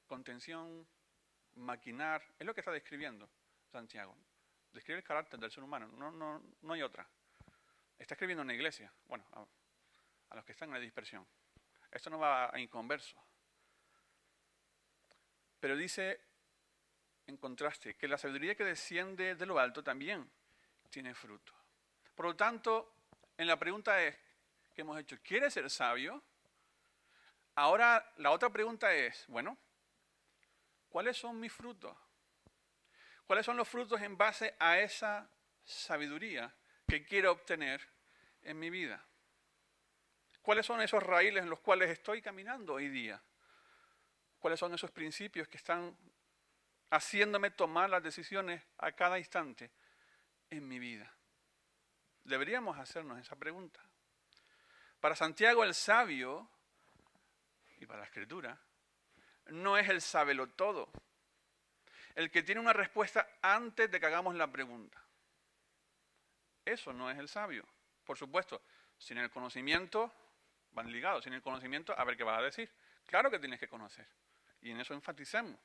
contención, maquinar. Es lo que está describiendo Santiago. Describe el carácter del ser humano, no hay otra. Está escribiendo en la iglesia, bueno, a los que están en la dispersión. Esto no va a inconverso. Pero dice, en contraste, que la sabiduría que desciende de lo alto también tiene fruto. Por lo tanto, en la pregunta que hemos hecho, ¿quieres ser sabio? Ahora la otra pregunta es, bueno, ¿cuáles son mis frutos? ¿Cuáles son los frutos en base a esa sabiduría que quiero obtener en mi vida? ¿Cuáles son esos raíles en los cuales estoy caminando hoy día? ¿Cuáles son esos principios que están haciéndome tomar las decisiones a cada instante en mi vida? Deberíamos hacernos esa pregunta. Para Santiago el sabio, y para la Escritura, no es el sabelotodo, el que tiene una respuesta antes de que hagamos la pregunta. Eso no es el sabio. Por supuesto, sin el conocimiento, van ligados, sin el conocimiento, a ver qué vas a decir. Claro que tienes que conocer, y en eso enfatizamos.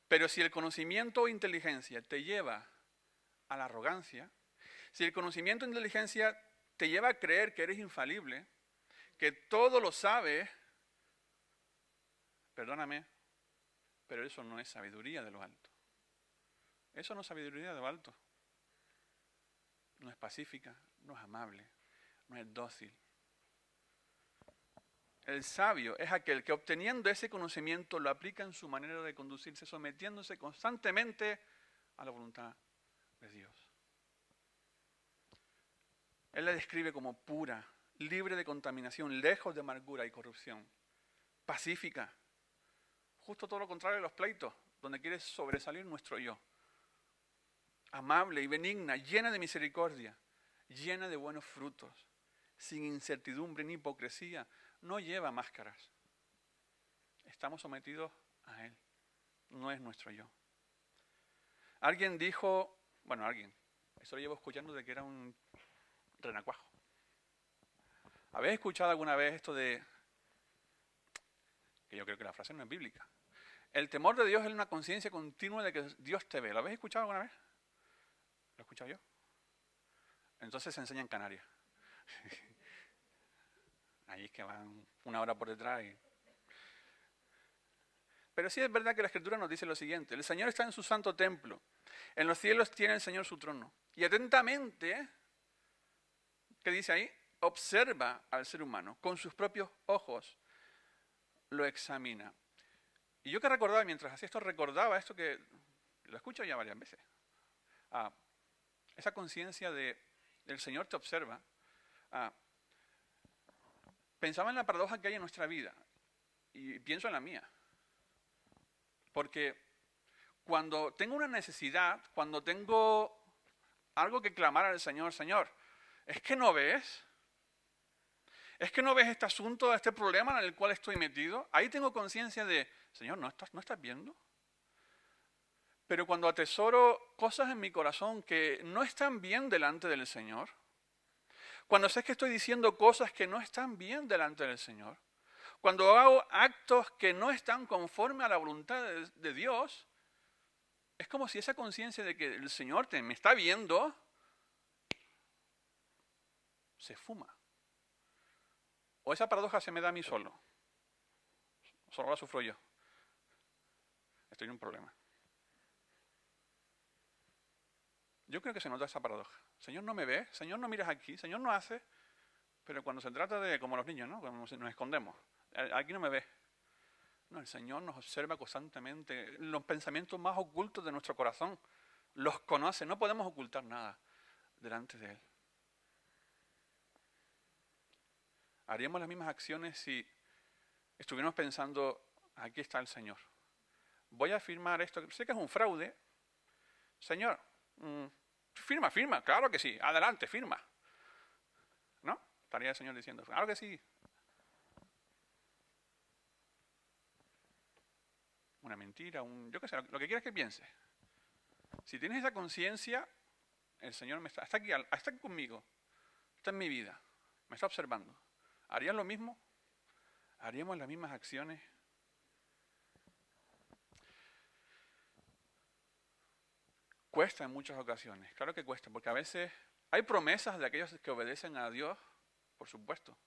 Pero si el conocimiento o inteligencia te lleva a la arrogancia, si el conocimiento o inteligencia te lleva a creer que eres infalible, que todo lo sabes, perdóname, pero eso no es sabiduría de lo alto. Eso no es sabiduría de lo alto. No es pacífica, no es amable, no es dócil. El sabio es aquel que obteniendo ese conocimiento lo aplica en su manera de conducirse, sometiéndose constantemente a la voluntad de Dios. Él la describe como pura, libre de contaminación, lejos de amargura y corrupción, pacífica. Justo todo lo contrario de los pleitos, donde quiere sobresalir nuestro yo. Amable y benigna, llena de misericordia, llena de buenos frutos, sin incertidumbre ni hipocresía, no lleva máscaras. Estamos sometidos a Él, no es nuestro yo. Alguien dijo, eso lo llevo escuchando de que era un renacuajo. ¿Habéis escuchado alguna vez esto de, que yo creo que la frase no es bíblica, el temor de Dios es una conciencia continua de que Dios te ve? ¿Lo habéis escuchado alguna vez? ¿Lo he escuchado yo? Entonces se enseña en Canarias. Ahí es que van una hora por detrás. Pero sí es verdad que la Escritura nos dice lo siguiente: el Señor está en su santo templo, en los cielos tiene el Señor su trono. Y atentamente, ¿qué dice ahí? Observa al ser humano, con sus propios ojos lo examina. Y yo que recordaba, mientras hacía esto, recordaba esto que lo escucho ya varias veces. Esa conciencia de el Señor te observa. Pensaba en la paradoja que hay en nuestra vida y pienso en la mía. Porque cuando tengo una necesidad, cuando tengo algo que clamar al Señor, Señor, ¿es que no ves? ¿Es que no ves este asunto, este problema en el cual estoy metido? Ahí tengo conciencia de, Señor, ¿no estás viendo? Pero cuando atesoro cosas en mi corazón que no están bien delante del Señor, cuando sé que estoy diciendo cosas que no están bien delante del Señor, cuando hago actos que no están conforme a la voluntad de Dios, es como si esa conciencia de que el Señor me está viendo se fuma. O esa paradoja se me da a mí solo. Solo la sufro yo. Estoy en un problema. Yo creo que se nota esa paradoja. Señor, no me ves, Señor, no miras aquí, Señor, no hace. Pero cuando se trata de, como los niños, ¿no? Cuando nos escondemos, aquí no me ves. No, el Señor nos observa constantemente. Los pensamientos más ocultos de nuestro corazón los conoce. No podemos ocultar nada delante de Él. Haríamos las mismas acciones si estuviéramos pensando, aquí está el Señor. Voy a firmar esto, sé que es un fraude. Señor, firma, claro que sí, adelante, firma. ¿No? Estaría el Señor diciendo, claro que sí. Una mentira, yo qué sé, lo que quieras que piense. Si tienes esa conciencia, el Señor está aquí conmigo, está en mi vida, me está observando. ¿Harían lo mismo? ¿Haríamos las mismas acciones? Cuesta en muchas ocasiones, claro que cuesta, porque a veces hay promesas de aquellos que obedecen a Dios, por supuesto,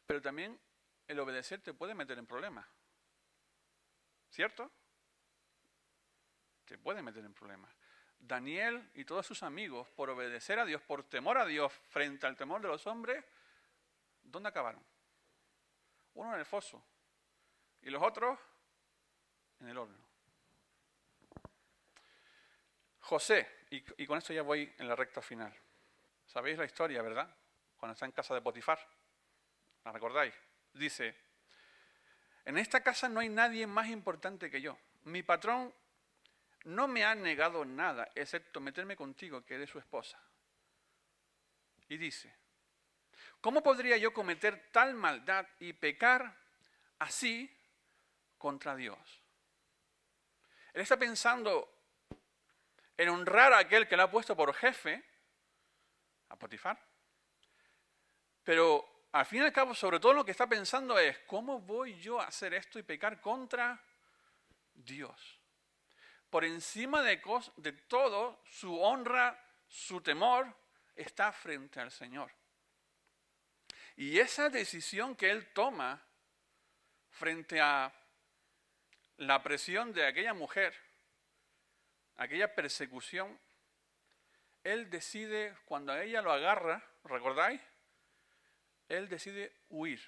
pero también el obedecer te puede meter en problemas. ¿cierto? Te puede meter en problemas. Daniel y todos sus amigos, por obedecer a Dios, por temor a Dios frente al temor de los hombres, ¿dónde acabaron? Uno en el foso y los otros en el horno. José, y con esto ya voy en la recta final. ¿Sabéis la historia, verdad? Cuando está en casa de Potifar. ¿La recordáis? Dice, en esta casa no hay nadie más importante que yo. Mi patrón no me ha negado nada, excepto meterme contigo, que eres su esposa. Y dice, ¿cómo podría yo cometer tal maldad y pecar así contra Dios? Él está pensando en honrar a aquel que le ha puesto por jefe, a Potifar, pero al fin y al cabo, sobre todo lo que está pensando es, ¿cómo voy yo a hacer esto y pecar contra Dios? Por encima de todo, su honra, su temor, está frente al Señor. Y esa decisión que él toma frente a la presión de aquella mujer, aquella persecución, él decide, cuando a ella lo agarra, ¿recordáis? Él decide huir.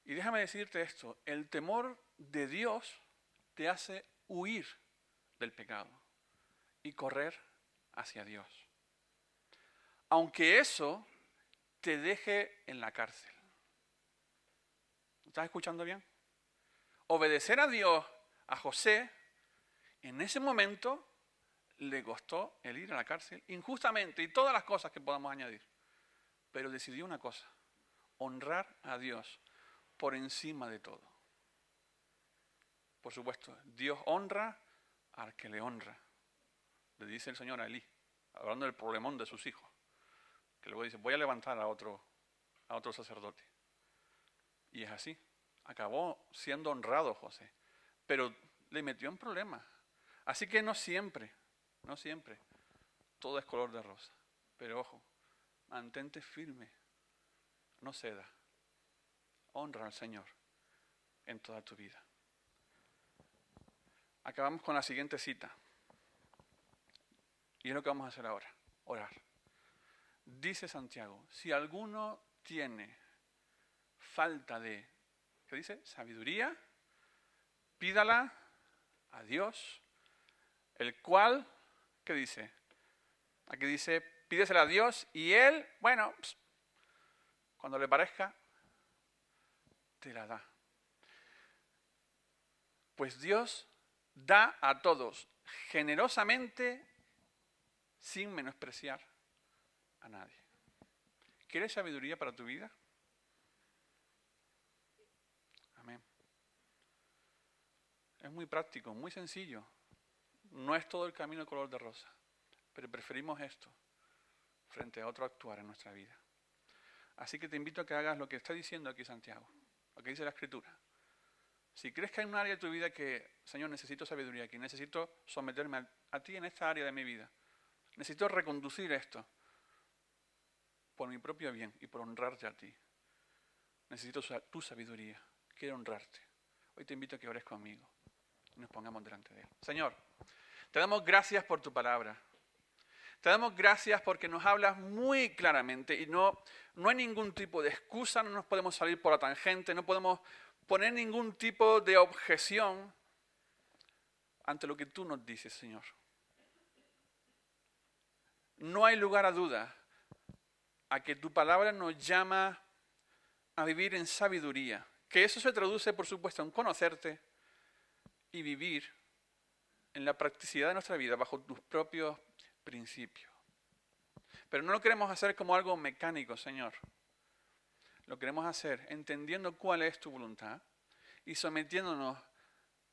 Y déjame decirte esto, el temor de Dios te hace huir del pecado y correr hacia Dios. Aunque eso te deje en la cárcel. ¿Estás escuchando bien? Obedecer a Dios, a José, en ese momento le costó el ir a la cárcel injustamente y todas las cosas que podamos añadir. Pero decidió una cosa, honrar a Dios por encima de todo. Por supuesto, Dios honra al que le honra. Le dice el Señor a Elí, hablando del problemón de sus hijos, que luego dice, voy a levantar a otro sacerdote. Y es así. Acabó siendo honrado José, pero le metió en problemas. Así que no siempre, todo es color de rosa. Pero ojo, mantente firme, no ceda. Honra al Señor en toda tu vida. Acabamos con la siguiente cita. Y es lo que vamos a hacer ahora, orar. Dice Santiago, si alguno tiene falta de, ¿qué dice? Sabiduría, pídala a Dios, el cual, ¿qué dice? Aquí dice, pídesela a Dios y Él, bueno, cuando le parezca, te la da. Pues Dios da a todos generosamente sin menospreciar a nadie. ¿Quieres sabiduría para tu vida? Amén. Es muy práctico, muy sencillo. No es todo el camino color de rosa, pero preferimos esto frente a otro actuar en nuestra vida. Así que te invito a que hagas lo que está diciendo aquí Santiago, lo que dice la Escritura. Si crees que hay un área de tu vida que, Señor, necesito sabiduría aquí, necesito someterme a ti en esta área de mi vida, necesito reconducir esto por mi propio bien y por honrarte a ti. Necesito tu sabiduría, quiero honrarte. Hoy te invito a que ores conmigo y nos pongamos delante de Él. Señor, te damos gracias por tu palabra. Te damos gracias porque nos hablas muy claramente y no hay ningún tipo de excusa, no nos podemos salir por la tangente, no podemos poner ningún tipo de objeción ante lo que tú nos dices, Señor. No hay lugar a duda a que tu palabra nos llama a vivir en sabiduría, que eso se traduce, por supuesto, en conocerte y vivir en la practicidad de nuestra vida bajo tus propios principios. Pero no lo queremos hacer como algo mecánico, Señor. Lo queremos hacer entendiendo cuál es tu voluntad y sometiéndonos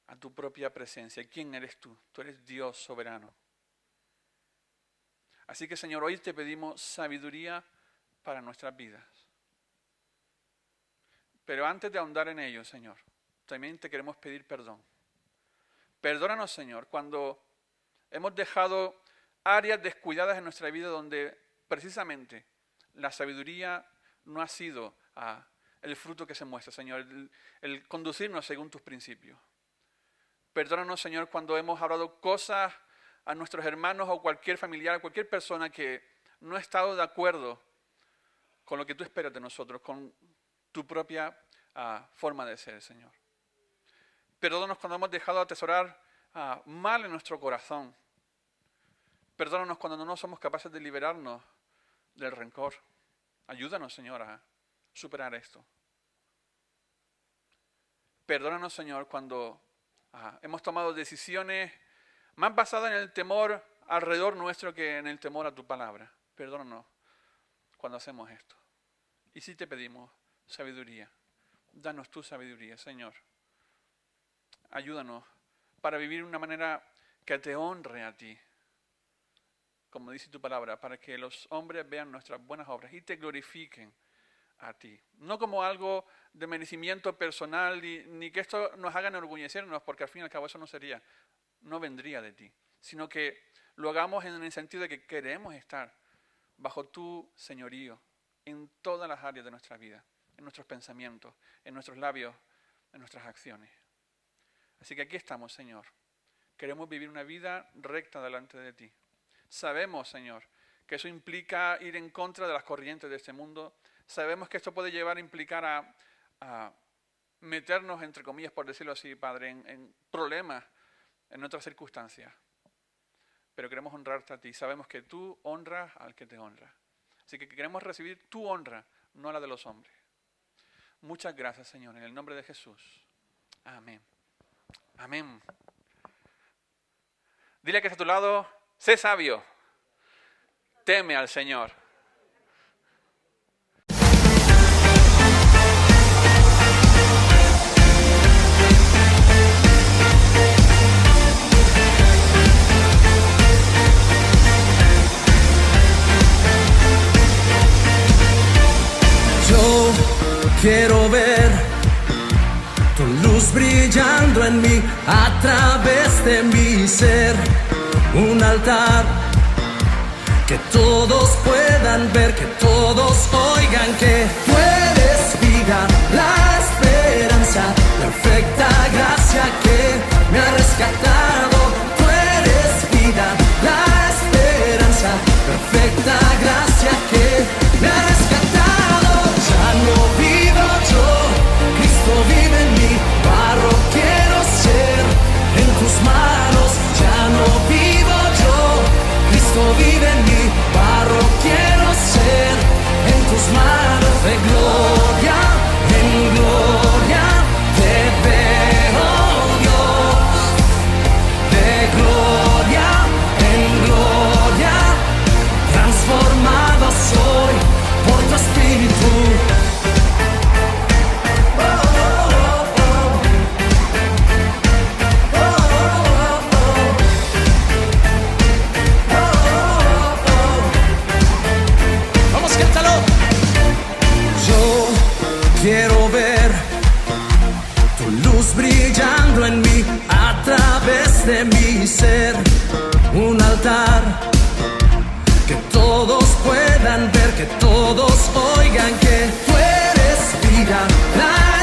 a tu propia presencia. ¿Quién eres tú? Tú eres Dios soberano. Así que, Señor, hoy te pedimos sabiduría para nuestras vidas. Pero antes de ahondar en ello, Señor, también te queremos pedir perdón. Perdónanos, Señor, cuando hemos dejado áreas descuidadas en nuestra vida donde precisamente la sabiduría no ha sido el fruto que se muestra, Señor, el conducirnos según tus principios. Perdónanos, Señor, cuando hemos hablado cosas a nuestros hermanos o cualquier familiar, cualquier persona que no ha estado de acuerdo con lo que tú esperas de nosotros, con tu propia forma de ser, Señor. Perdónanos cuando hemos dejado de atesorar mal en nuestro corazón. Perdónanos cuando no somos capaces de liberarnos del rencor. Ayúdanos, Señor, a superar esto. Perdónanos, Señor, cuando hemos tomado decisiones más basadas en el temor alrededor nuestro que en el temor a tu palabra. Perdónanos cuando hacemos esto. Y si te pedimos sabiduría, danos tu sabiduría, Señor. Ayúdanos para vivir de una manera que te honre a ti, como dice tu palabra, para que los hombres vean nuestras buenas obras y te glorifiquen a ti. No como algo de merecimiento personal, ni que esto nos haga enorgullecernos, porque al fin y al cabo eso no vendría de ti, sino que lo hagamos en el sentido de que queremos estar bajo tu señorío en todas las áreas de nuestra vida, en nuestros pensamientos, en nuestros labios, en nuestras acciones. Así que aquí estamos, Señor. Queremos vivir una vida recta delante de ti. Sabemos, Señor, que eso implica ir en contra de las corrientes de este mundo. Sabemos que esto puede implicar a meternos, entre comillas, por decirlo así, Padre, en problemas, en otras circunstancias. Pero queremos honrarte a ti. Sabemos que tú honras al que te honra. Así que queremos recibir tu honra, no la de los hombres. Muchas gracias, Señor, en el nombre de Jesús. Amén. Amén. Dile que está a tu lado, sé sabio, teme al Señor. Yo quiero ver tu luz brillando en mí a través de mi ser. Un altar que todos puedan ver, que todos oigan que tú eres vida, la esperanza, perfecta gracia que me ha rescatado. Tú eres vida, la esperanza, perfecta gracia que me ha rescatado. Ya no vivo yo, Cristo vive en mí, barro quiero ser en tus manos. Ya no vivo yo, Cristo vive en mí, barro quiero ser en tus manos. De gloria en gloria te veo, Dios. De gloria en gloria transformado soy por tu espíritu. Quiero ver tu luz brillando en mí a través de mi ser. Un altar que todos puedan ver, que todos oigan que tú eres vida, la